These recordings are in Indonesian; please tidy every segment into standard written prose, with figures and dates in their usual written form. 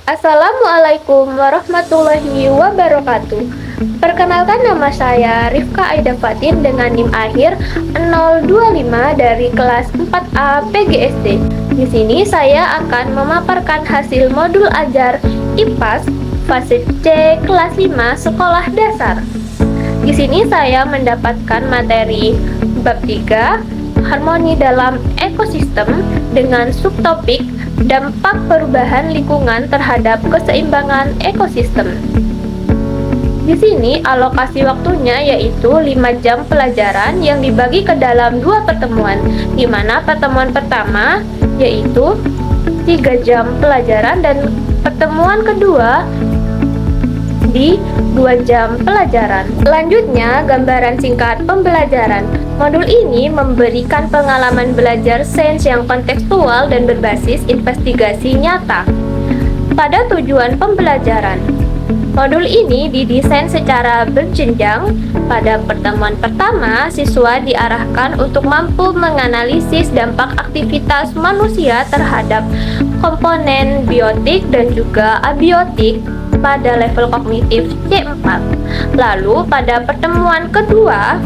Assalamualaikum warahmatullahi wabarakatuh. Perkenalkan, nama saya Rifka Aida Fatin dengan NIM akhir 025 dari kelas 4A PGSD. Di sini saya akan memaparkan hasil modul ajar IPAS fase C kelas 5 sekolah dasar. Di sini saya mendapatkan materi bab 3 harmoni dalam ekosistem dengan subtopik dampak perubahan lingkungan terhadap keseimbangan ekosistem. Di sini alokasi waktunya yaitu 5 jam pelajaran yang dibagi ke dalam 2 pertemuan, di mana pertemuan pertama yaitu 3 jam pelajaran dan pertemuan kedua di 2 jam pelajaran. Selanjutnya, gambaran singkat pembelajaran. Modul ini memberikan pengalaman belajar sains yang kontekstual dan berbasis investigasi nyata. Pada tujuan pembelajaran, modul ini didesain secara berjenjang. Pada pertemuan pertama, siswa diarahkan untuk mampu menganalisis dampak aktivitas manusia terhadap komponen biotik dan juga abiotik pada level kognitif C4. Lalu pada pertemuan kedua,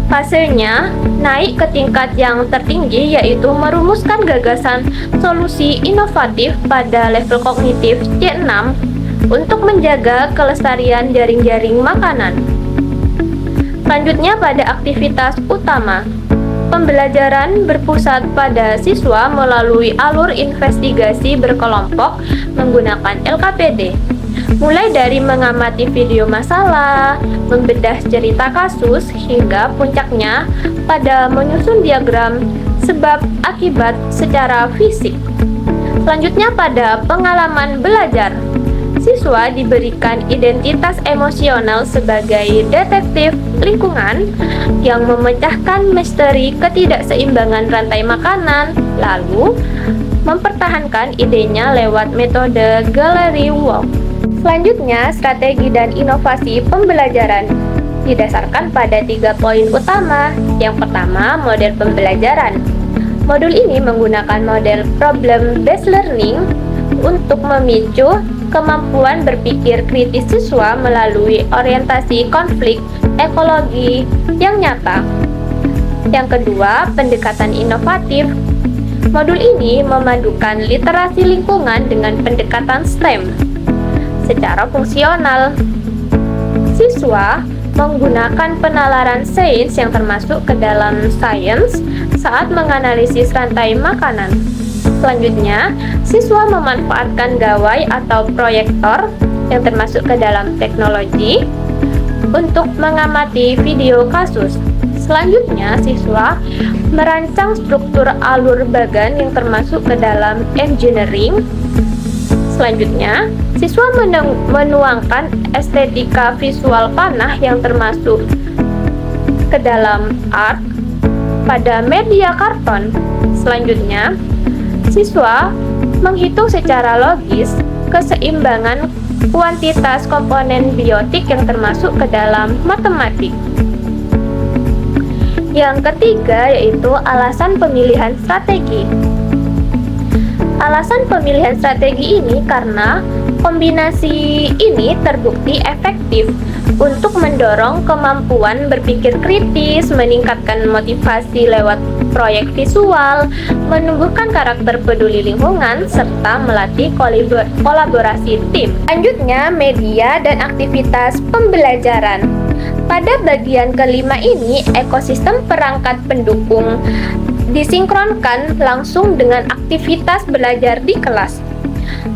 fasenya naik ke tingkat yang tertinggi yaitu merumuskan gagasan solusi inovatif pada level kognitif C6 untuk menjaga kelestarian jaring-jaring makanan. Selanjutnya pada aktivitas utama, pembelajaran berpusat pada siswa melalui alur investigasi berkelompok menggunakan LKPD. Mulai dari mengamati video masalah, membedah cerita kasus, hingga puncaknya pada menyusun diagram sebab akibat secara fisik. Selanjutnya pada pengalaman belajar, siswa diberikan identitas emosional sebagai detektif lingkungan yang memecahkan misteri ketidakseimbangan rantai makanan, lalu mempertahankan idenya lewat metode gallery walk. Selanjutnya, strategi dan inovasi pembelajaran didasarkan pada 3 poin utama. Yang pertama, model pembelajaran. Modul ini menggunakan model problem-based learning untuk memicu kemampuan berpikir kritis siswa melalui orientasi konflik ekologi yang nyata. Yang kedua, pendekatan inovatif. Modul ini memadukan literasi lingkungan dengan pendekatan STEM. Secara fungsional, siswa menggunakan penalaran sains yang termasuk ke dalam sains saat menganalisis rantai makanan. Selanjutnya, siswa memanfaatkan gawai atau proyektor yang termasuk ke dalam teknologi untuk mengamati video kasus. Selanjutnya, siswa merancang struktur alur bagan yang termasuk ke dalam engineering. Selanjutnya, siswa menuangkan estetika visual panah yang termasuk ke dalam art pada media karton. Selanjutnya, siswa menghitung secara logis keseimbangan kuantitas komponen biotik yang termasuk ke dalam matematik. Yang ketiga yaitu alasan pemilihan strategi. Alasan pemilihan strategi ini karena kombinasi ini terbukti efektif untuk mendorong kemampuan berpikir kritis, meningkatkan motivasi lewat proyek visual, menumbuhkan karakter peduli lingkungan, serta melatih kolaborasi tim. Selanjutnya, media dan aktivitas pembelajaran. Pada bagian kelima ini, ekosistem perangkat pendukung disinkronkan langsung dengan aktivitas belajar di kelas.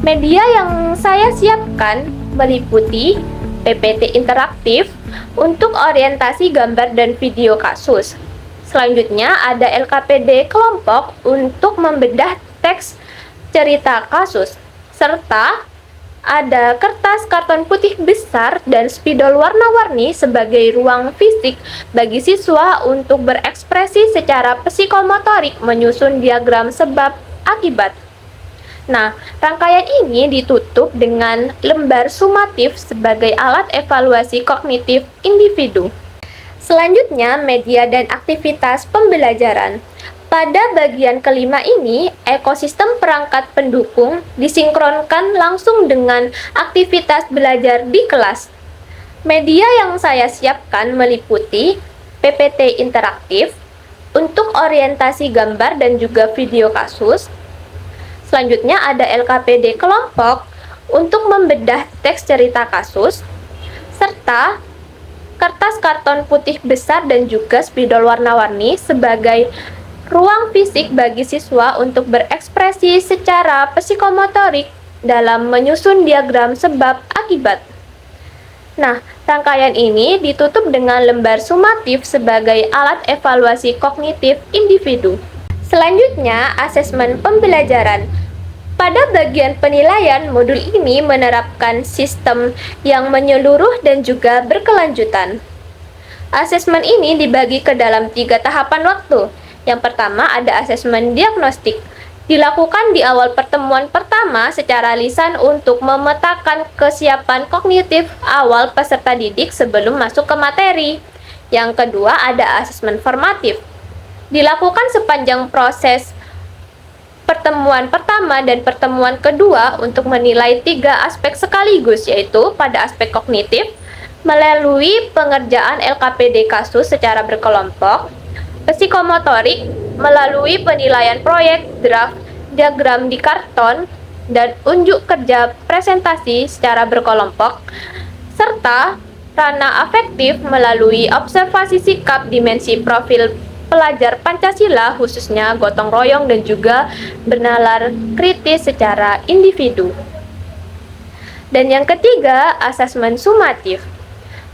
Media yang saya siapkan meliputi PPT interaktif untuk orientasi gambar dan video kasus. Selanjutnya ada LKPD kelompok untuk membedah teks cerita kasus, serta ada kertas karton putih besar dan spidol warna-warni sebagai ruang fisik bagi siswa untuk berekspresi secara psikomotorik menyusun diagram sebab akibat. Nah, rangkaian ini ditutup dengan lembar sumatif sebagai alat evaluasi kognitif individu. Selanjutnya, media dan aktivitas pembelajaran. Pada bagian kelima ini, ekosistem perangkat pendukung disinkronkan langsung dengan aktivitas belajar di kelas. Media yang saya siapkan meliputi PPT interaktif untuk orientasi gambar dan juga video kasus. Selanjutnya ada LKPD kelompok untuk membedah teks cerita kasus, serta kertas karton putih besar dan juga spidol warna-warni sebagai ruang fisik bagi siswa untuk berekspresi secara psikomotorik dalam menyusun diagram sebab akibat. Nah, rangkaian ini ditutup dengan lembar sumatif sebagai alat evaluasi kognitif individu. Selanjutnya, asesmen pembelajaran. Pada bagian penilaian, modul ini menerapkan sistem yang menyeluruh dan juga berkelanjutan. Asesmen ini dibagi ke dalam 3 tahapan waktu. Yang pertama ada asesmen diagnostik. Dilakukan di awal pertemuan pertama secara lisan untuk memetakan kesiapan kognitif awal peserta didik sebelum masuk ke materi. Yang kedua ada asesmen formatif. Dilakukan sepanjang proses pertemuan pertama dan pertemuan kedua untuk menilai 3 aspek sekaligus, yaitu pada aspek kognitif, melalui pengerjaan LKPD kasus secara berkelompok, psikomotorik melalui penilaian proyek, draft, diagram di karton, dan unjuk kerja presentasi secara berkelompok, serta ranah afektif melalui observasi sikap dimensi profil pelajar Pancasila, khususnya gotong royong dan juga bernalar kritis secara individu. Dan yang ketiga, asesmen sumatif.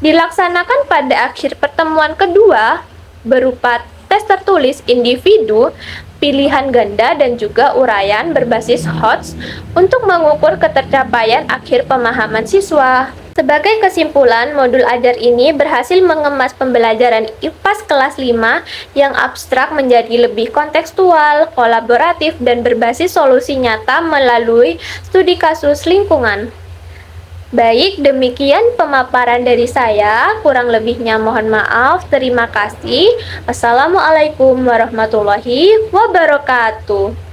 Dilaksanakan pada akhir pertemuan kedua berupa tes tertulis individu, pilihan ganda, dan juga uraian berbasis HOTS untuk mengukur ketercapaian akhir pemahaman siswa. Sebagai kesimpulan, modul ajar ini berhasil mengemas pembelajaran IPAS kelas 5 yang abstrak menjadi lebih kontekstual, kolaboratif, dan berbasis solusi nyata melalui studi kasus lingkungan. Baik, demikian pemaparan dari saya. Kurang lebihnya mohon maaf. Terima kasih. Wassalamualaikum warahmatullahi wabarakatuh.